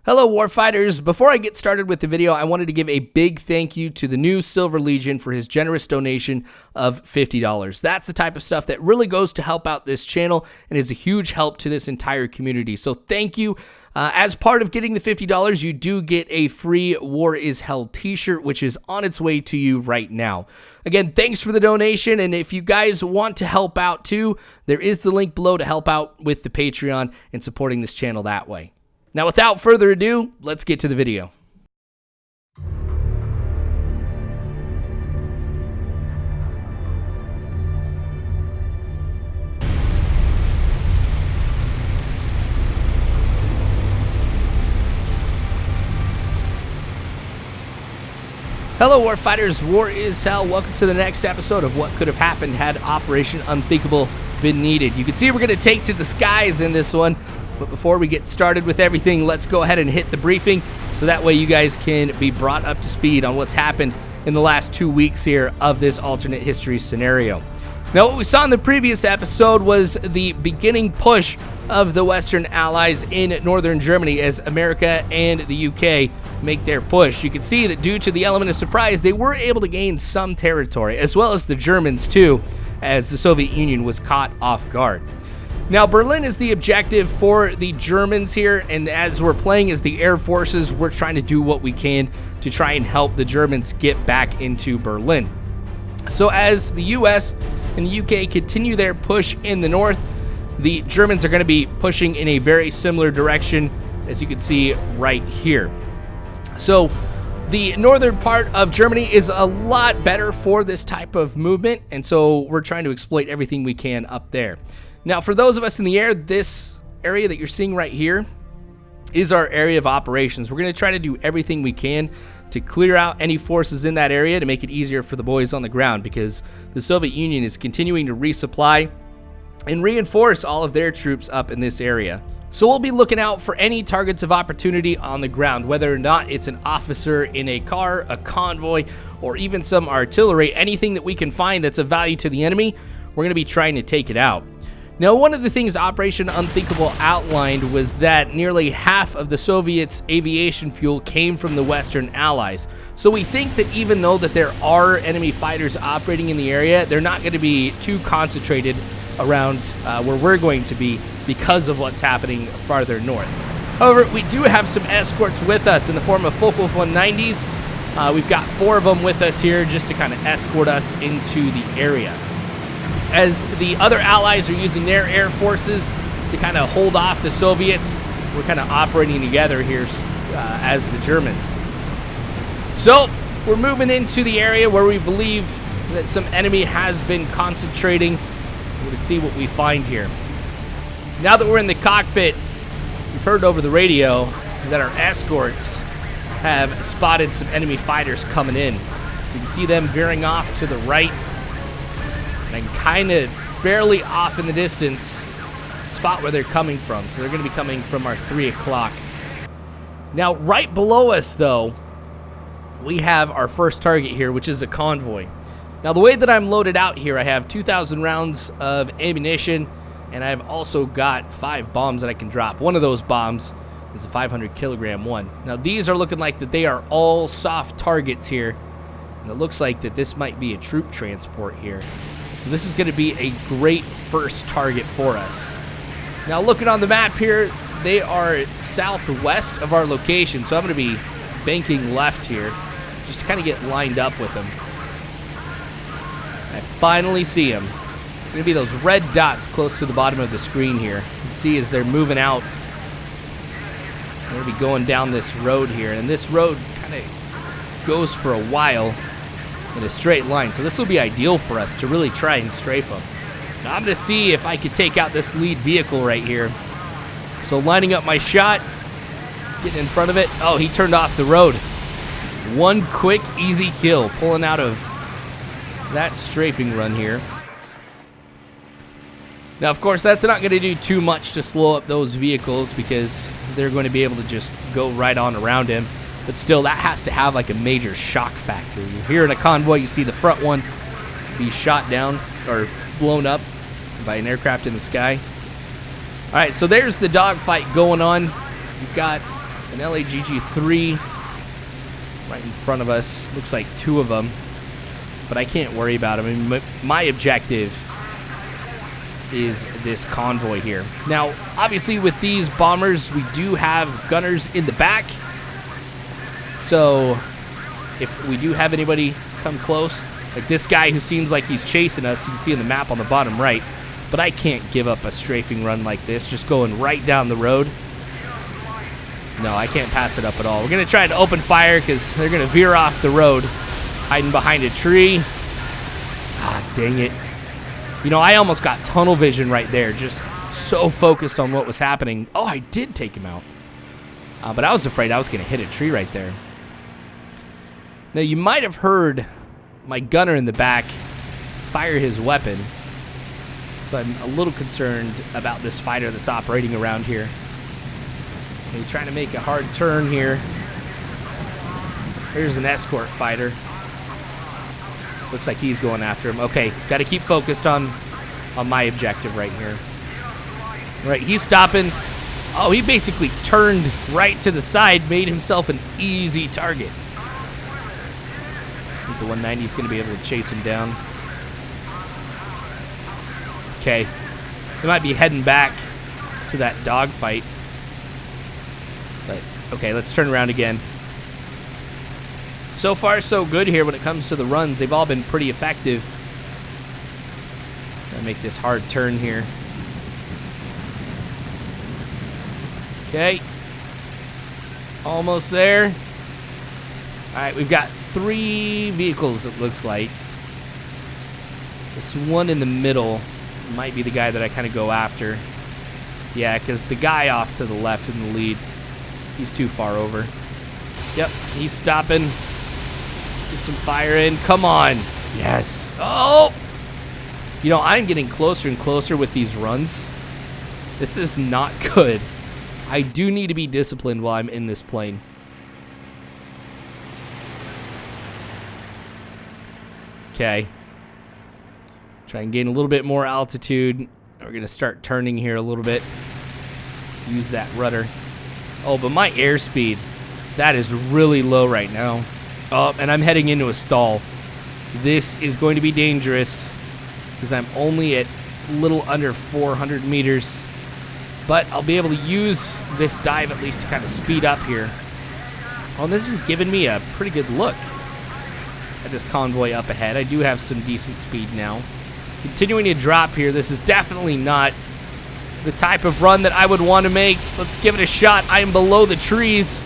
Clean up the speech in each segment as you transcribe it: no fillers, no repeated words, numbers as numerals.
Hello Warfighters, before I get started with the video, I wanted to give a big thank you to the new Silver Legion for his generous donation of $50. That's the type of stuff that really goes to help out this channel and is a huge help to this entire community. So thank you. As part of getting the $50, you do get a free War is Hell t-shirt, which is on its way to you right now. Again, thanks for the donation, and if you guys want to help out too, there is the link below to help out with the Patreon and supporting this channel that way. Now, without further ado, let's get to the video. Hello Warfighters, War is Hell. Welcome to the next episode of What Could Have Happened Had Operation Unthinkable Been Needed. You can see we're going to take to the skies in this one. But before we get started with everything, let's go ahead and hit the briefing so that way you guys can be brought up to speed on what's happened in the last 2 weeks here of this alternate history scenario. Now, what we saw in the previous episode was the beginning push of the Western Allies in northern Germany as America and the UK make their push. You can see that due to the element of surprise, they were able to gain some territory, as well as the Germans too, as the Soviet Union was caught off guard. Now, Berlin is the objective for the Germans here, and as we're playing as the Air Forces, we're trying to do what we can to try and help the Germans get back into Berlin. So as the US and the UK continue their push in the north, the Germans are going to be pushing in a very similar direction, as you can see right here. So the northern part of Germany is a lot better for this type of movement, and so we're trying to exploit everything we can up there. Now, for those of us in the air, this area that you're seeing right here is our area of operations. We're going to try to do everything we can to clear out any forces in that area to make it easier for the boys on the ground, because the Soviet Union is continuing to resupply and reinforce all of their troops up in this area. So we'll be looking out for any targets of opportunity on the ground, whether or not it's an officer in a car, a convoy, or even some artillery. Anything that we can find that's of value to the enemy, we're going to be trying to take it out. Now, one of the things Operation Unthinkable outlined was that nearly half of the Soviets' aviation fuel came from the Western Allies. So we think that even though that there are enemy fighters operating in the area, they're not going to be too concentrated around where we're going to be because of what's happening farther north. However, we do have some escorts with us in the form of Focke 190s. We've got 4 of them with us here just to kind of escort us into the area. As the other allies are using their air forces to kind of hold off the Soviets, we're kind of operating together here as the Germans. So we're moving into the area where we believe that some enemy has been concentrating. We're going to see what we find here. Now that we're in the cockpit, we've heard over the radio that our escorts have spotted some enemy fighters coming in. So you can see them veering off to the right. And kind of barely off in the distance, spot where they're coming from. So they're going to be coming from our 3 o'clock. Now, right below us, though, we have our first target here, which is a convoy. Now, the way that I'm loaded out here, I have 2,000 rounds of ammunition, and I've also got 5 bombs that I can drop. One of those bombs is a 500-kilogram one. Now, these are looking like that they are all soft targets here, and it looks like that this might be a troop transport here. So this is going to be a great first target for us. Now, looking on the map here, they are southwest of our location, so I'm going to be banking left here just to kind of get lined up with them. I finally see them. Going to be those red dots close to the bottom of the screen here. You can see as they're moving out. They're going to be going down this road here, and this road kind of goes for a while in a straight line, so this will be ideal for us to really try and strafe them. Now I'm going to see if I could take out this lead vehicle right here. So lining up my shot, getting in front of it. Oh, he turned off the road. One quick, easy kill, pulling out of that strafing run here. Now, of course, that's not going to do too much to slow up those vehicles because they're going to be able to just go right on around him. But still, that has to have like a major shock factor. You're here in a convoy, you see the front one be shot down or blown up by an aircraft in the sky. All right, so there's the dogfight going on. You've got an LAGG-3 right in front of us. Looks like 2 of them, but I can't worry about them. I mean, my objective is this convoy here. Now, obviously with these bombers, we do have gunners in the back. So if we do have anybody come close, like this guy who seems like he's chasing us, you can see on the map on the bottom right, but I can't give up a strafing run like this, just going right down the road. No, I can't pass it up at all. We're going to try to open fire because they're going to veer off the road, hiding behind a tree. Ah, dang it. You know, I almost got tunnel vision right there, just so focused on what was happening. Oh, I did take him out. But I was afraid I was going to hit a tree right there. Now, you might have heard my gunner in the back fire his weapon. So I'm a little concerned about this fighter that's operating around here. He's trying to make a hard turn here. Here's an escort fighter. Looks like he's going after him. Okay, got to keep focused on my objective right here. All right, he's stopping. Oh, he basically turned right to the side, made himself an easy target. I think the 190 is going to be able to chase him down. Okay, they might be heading back to that dogfight. But, okay, let's turn around again. So far, so good here when it comes to the runs. They've all been pretty effective. Try to make this hard turn here. Okay. Almost there. All right, we've got 3 vehicles, it looks like. This one in the middle might be the guy that I kind of go after. Yeah, because the guy off to the left in the lead, he's too far over. Yep, he's stopping. Get some fire in. Come on. Yes. Oh! You know, I'm getting closer and closer with these runs. This is not good. I do need to be disciplined while I'm in this plane. Okay. Try and gain a little bit more altitude. We're going to start turning here a little bit. Use that rudder. Oh, but my airspeed, that is really low right now. Oh, and I'm heading into a stall. This is going to be dangerous because I'm only at a little under 400 meters. But I'll be able to use this dive at least to kind of speed up here. Oh, and this is giving me a pretty good look at this convoy up ahead. I do have some decent speed now. Continuing to drop here. This is definitely not the type of run that I would want to make. Let's give it a shot. I am below the trees.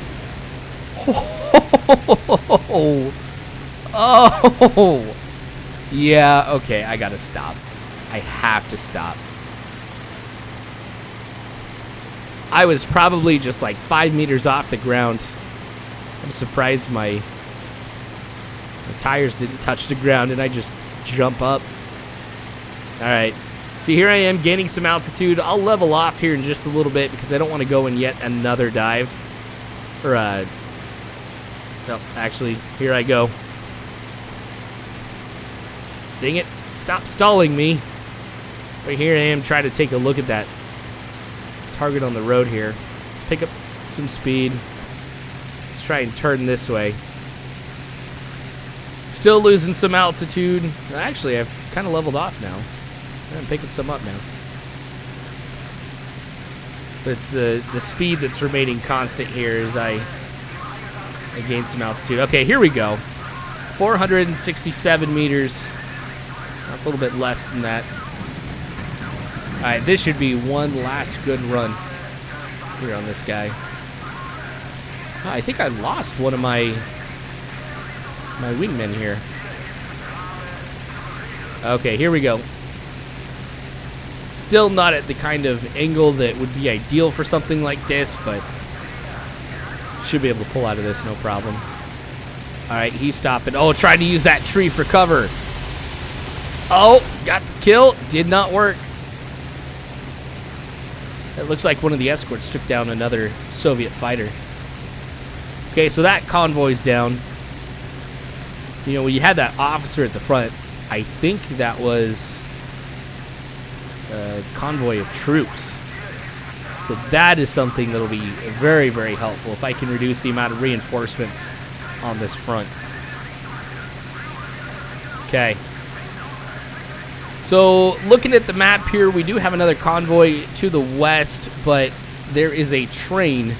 Oh. Yeah, okay, I gotta stop. I have to stop. I was probably just like 5 meters off the ground. I'm surprised my tires didn't touch the ground and I just jump up. All right. See, here I am gaining some altitude. I'll level off here in just a little bit because I don't want to go in yet another dive. Or, no, actually, here I go. Dang it. Stop stalling me. Right here I am trying to take a look at that target on the road here. Let's pick up some speed. Let's try and turn this way. Still losing some altitude. Actually, I've kind of leveled off now. I'm picking some up now. But it's the speed that's remaining constant here as I gain some altitude. Okay, here we go. 467 meters. That's a little bit less than that. All right, this should be one last good run here on this guy. Oh, I think I lost one of my wingmen here. Okay, here we go. Still not at the kind of angle that would be ideal for something like this, but should be able to pull out of this, no problem. All right, he's stopping. Oh, trying to use that tree for cover. Oh, got the kill. Did not work. It looks like one of the escorts took down another Soviet fighter. Okay, so that convoy's down. You know, when you had that officer at the front, I think that was a convoy of troops. So that is something that'll be very, very helpful if I can reduce the amount of reinforcements on this front. Okay. So looking at the map here, we do have another convoy to the west, but there is a train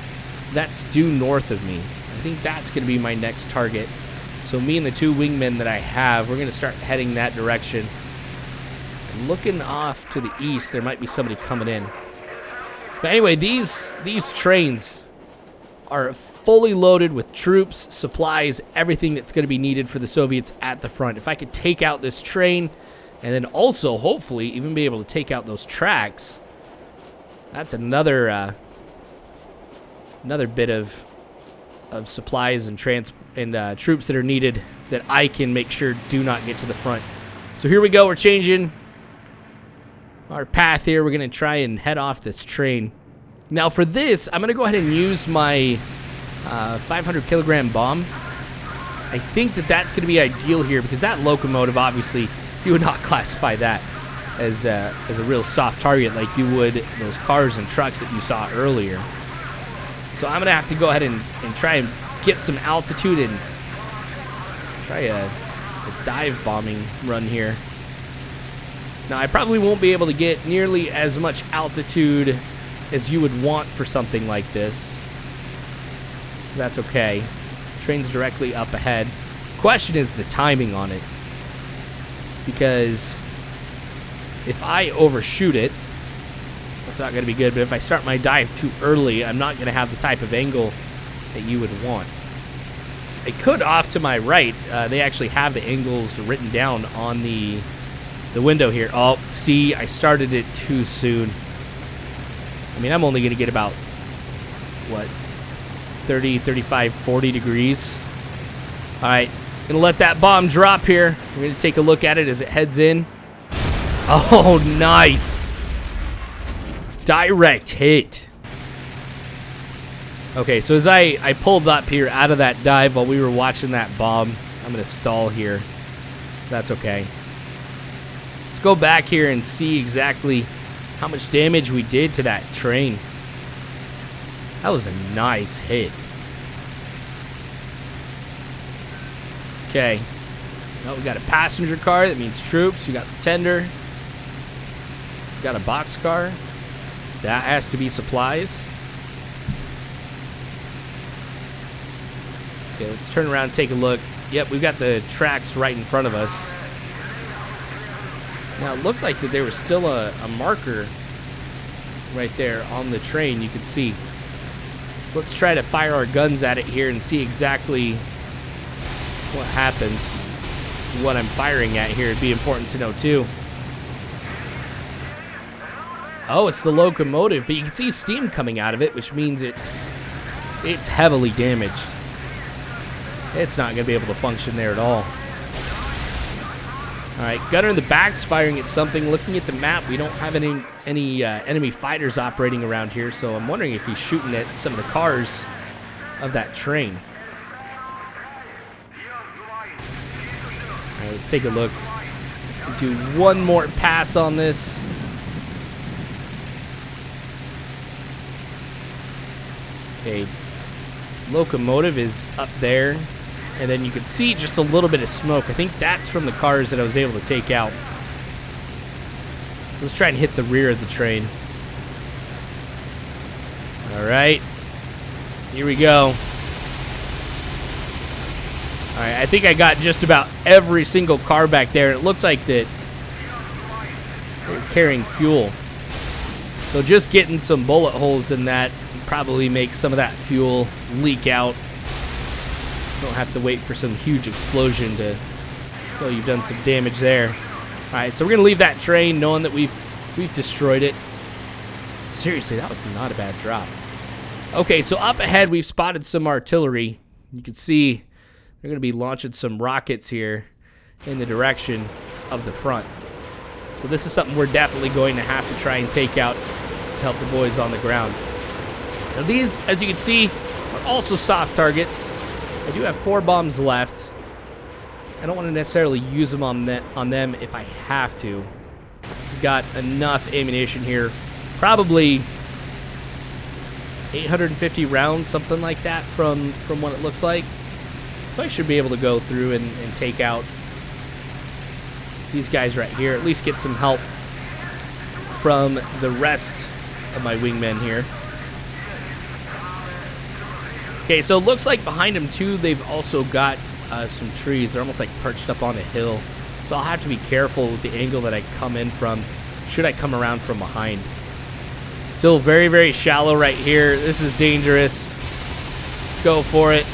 that's due north of me. I think that's going to be my next target. So me and the 2 wingmen that I have, we're going to start heading that direction. Looking off to the east, there might be somebody coming in. But anyway, these trains are fully loaded with troops, supplies, everything that's going to be needed for the Soviets at the front. If I could take out this train, and then also, hopefully, even be able to take out those tracks, that's another bit of supplies and troops that are needed that I can make sure do not get to the front. So here we go. We're changing our path here. We're going to try and head off this train. Now for this, I'm going to go ahead and use my 500 kilogram bomb. I think that that's going to be ideal here because that locomotive, obviously, you would not classify that as a real soft target like you would those cars and trucks that you saw earlier. So I'm going to have to go ahead and try and get some altitude and try a dive bombing run here. Now, I probably won't be able to get nearly as much altitude as you would want for something like this. That's okay. Train's directly up ahead. Question is the timing on it. Because if I overshoot it, that's not going to be good. But if I start my dive too early, I'm not going to have the type of angle that you would want. I could off to my right. They actually have the angles written down on the window here. Oh, see, I started it too soon. I mean, I'm only going to get about, what, 30, 35, 40 degrees. All right, going to let that bomb drop here. We're going to take a look at it as it heads in. Oh, nice. Direct hit. Okay, so as I pulled up here out of that dive while we were watching that bomb, I'm going to stall here. That's okay. Let's go back here and see exactly how much damage we did to that train. That was a nice hit. Okay. Now we got a passenger car. That means troops. We got the tender. We got a box car. That has to be supplies. Okay, let's turn around and take a look. Yep, we've got the tracks right in front of us. Now, it looks like that there was still a marker right there on the train you could see. So let's try to fire our guns at it here and see exactly what happens. What I'm firing at here would be important to know, too. Oh, it's the locomotive, but you can see steam coming out of it, which means it's heavily damaged. It's not going to be able to function there at all. All right, gunner in the back's firing at something. Looking at the map, we don't have any enemy fighters operating around here, so I'm wondering if he's shooting at some of the cars of that train. All right, let's take a look. Do one more pass on this. Okay, locomotive is up there. And then you can see just a little bit of smoke. I think that's from the cars that I was able to take out. Let's try and hit the rear of the train. All right. Here we go. All right, I think I got just about every single car back there. It looked like that they're carrying fuel. So just getting some bullet holes in that probably makes some of that fuel leak out. Don't have to wait for some huge explosion to, well, you've done some damage there. All right, so we're going to leave that train knowing that we've destroyed it. Seriously, that was not a bad drop. Okay, so up ahead, we've spotted some artillery. You can see they're going to be launching some rockets here in the direction of the front. So this is something we're definitely going to have to try and take out to help the boys on the ground. Now these, as you can see, are also soft targets. I do have 4 bombs left. I don't want to necessarily use them on them if I have to. Got enough ammunition here. Probably 850 rounds, something like that, from what it looks like. So I should be able to go through and take out these guys right here. At least get some help from the rest of my wingmen here. Okay, so it looks like behind them too, they've also got some trees. They're almost like perched up on a hill. So I'll have to be careful with the angle that I come in from, should I come around from behind. Still very, very shallow right here. This is dangerous. Let's go for it.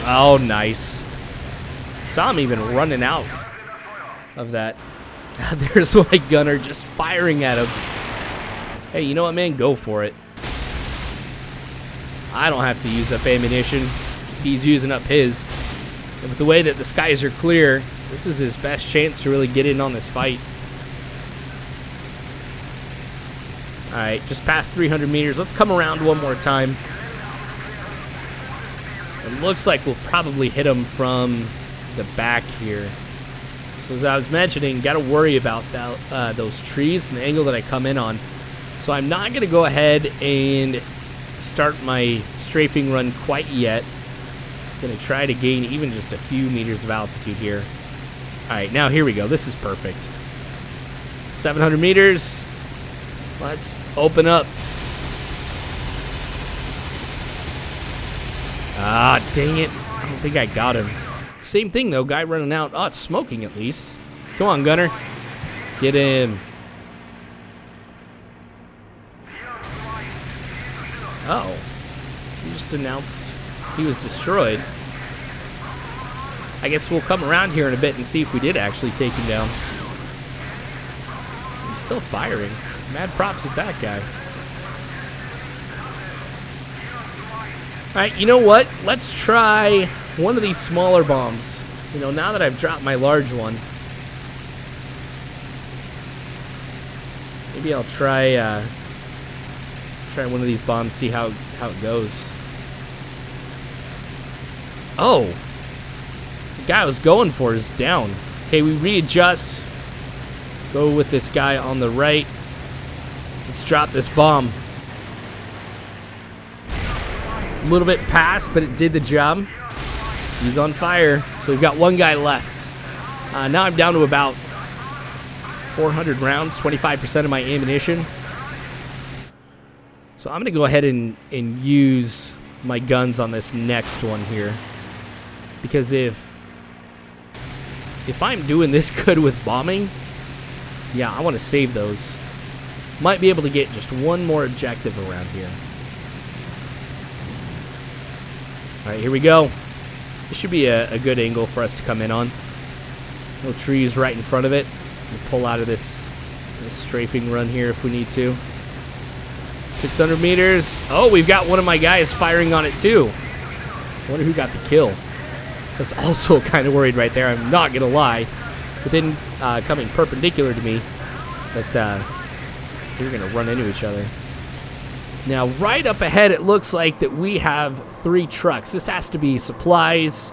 Oh, nice. Saw him even running out of that. There's my gunner just firing at him. Hey, you know what, man? Go for it. I don't have to use up ammunition. He's using up his. And with the way that the skies are clear, this is his best chance to really get in on this fight. Alright, just past 300 meters. Let's come around one more time. It looks like we'll probably hit him from the back here. So as I was mentioning, got to worry about that, those trees and the angle that I come in on. So I'm not going to go ahead and start my strafing run quite yet. Going to try to gain even just a few meters of altitude here. Alright, now here we go. This is perfect. 700 meters. Let's open up. Ah, dang it. I don't think I got him. Same thing, though. Guy running out. Oh, it's smoking at least. Come on, gunner. Get him. Uh-oh. He just announced he was destroyed. I guess we'll come around here in a bit and see if we did actually take him down. He's still firing. Mad props at that guy. Alright, you know what? Let's try one of these smaller bombs. You know, now that I've dropped my large one, maybe I'll try one of these bombs, see how it goes. Oh! The guy I was going for is down. Okay, we readjust. Go with this guy on the right. Let's drop this bomb. A little bit past, but it did the job. He's on fire. So we've got one guy left. Now I'm down to about 400 rounds, 25% of my ammunition. So I'm going to go ahead and use my guns on this next one here. Because if I'm doing this good with bombing, yeah, I want to save those. Might be able to get just one more objective around here. Alright, here we go. This should be a good angle for us to come in on. No trees right in front of it. We'll pull out of this strafing run here if we need to. 600 meters. Oh, we've got one of my guys firing on it too. I wonder who got the kill. I was also kind of worried right there. I'm not going to lie. Within coming perpendicular to me, that they're going to run into each other. Now, right up ahead, it looks like that we have 3 trucks. This has to be supplies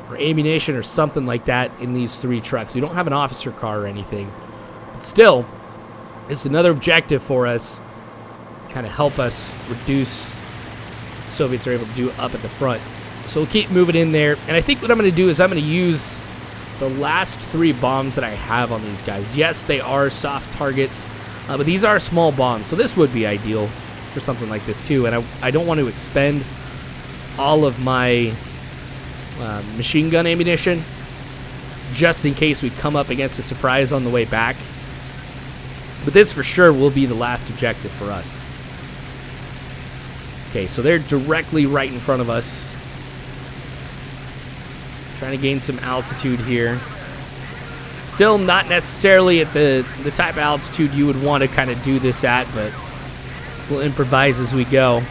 or ammunition or something like that in these 3 trucks. We don't have an officer car or anything. But still, it's another objective for us. Kind of help us reduce what the Soviets are able to do up at the front. So we'll keep moving in there. And I think what I'm going to do is I'm going to use the last 3 bombs that I have on these guys. Yes, they are soft targets, but these are small bombs. So this would be ideal for something like this too. And I don't want to expend all of my machine gun ammunition just in case we come up against a surprise on the way back. But this for sure will be the last objective for us. Okay, so they're directly right in front of us. Trying to gain some altitude here. Still not necessarily at the type of altitude you would want to kind of do this at, but we'll improvise as we go.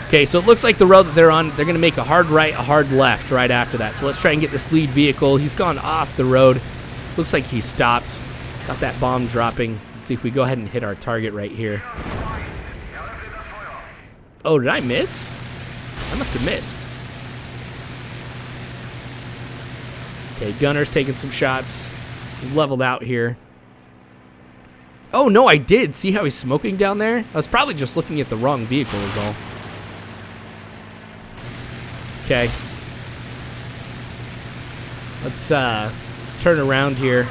Okay, so it looks like the road that they're on, they're going to make a hard right, a hard left right after that. So let's try and get this lead vehicle. He's gone off the road. Looks like he stopped. Got that bomb dropping. Let's see if we go ahead and hit our target right here. Oh, did I miss? I must have missed. Okay, gunner's taking some shots. Leveled out here. Oh, no, I did. See how he's smoking down there? I was probably just looking at the wrong vehicle is all. Okay. Let's turn around here.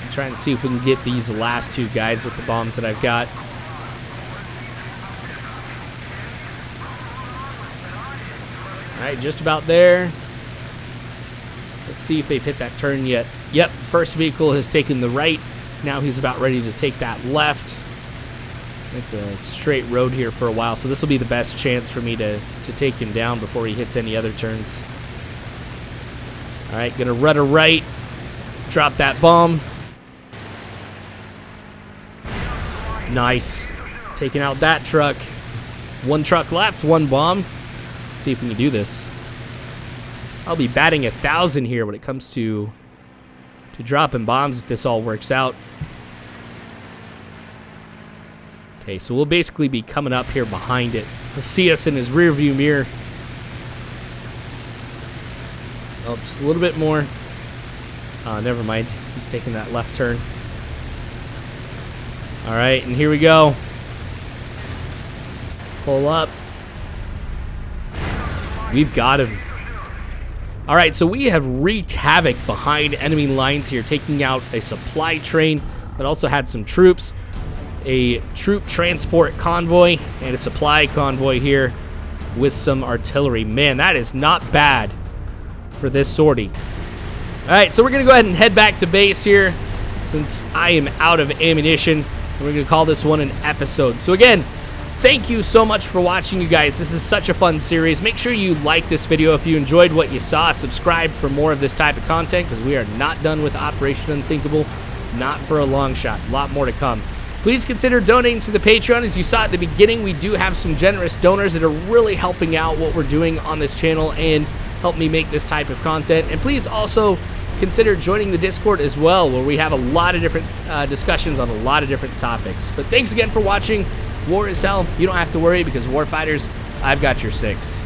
And try and see if we can get these last two guys with the bombs that I've got. Alright, just about there. Let's see if they've hit that turn yet. Yep, first vehicle has taken the right. Now he's about ready to take that left. It's a straight road here for a while, so this will be the best chance for me to take him down before he hits any other turns. Alright, gonna rudder right. Drop that bomb. Nice. Taking out that truck. One truck left, one bomb. Let's see if we can do this. I'll be batting 1,000 here when it comes to dropping bombs if this all works out. Okay, so we'll basically be coming up here behind it. He'll see us in his rear view mirror. Oh, just a little bit more. Never mind. He's taking that left turn. All right, and here we go. Pull up. We've got him. All right, so we have wreaked havoc behind enemy lines here, taking out a supply train, but also had some troops, a troop transport convoy, and a supply convoy here with some artillery. Man, that is not bad for this sortie. All right, so we're going to go ahead and head back to base here since I am out of ammunition. We're going to call this one an episode. So again, thank you so much for watching, you guys. This is such a fun series. Make sure you like this video if you enjoyed what you saw. Subscribe for more of this type of content because we are not done with Operation Unthinkable. Not for a long shot. A lot more to come. Please consider donating to the Patreon. As you saw at the beginning, we do have some generous donors that are really helping out what we're doing on this channel and help me make this type of content. And please also consider joining the Discord as well, where we have a lot of different discussions on a lot of different topics. But thanks again for watching. War is hell. You don't have to worry because Warfighters, I've got your 6.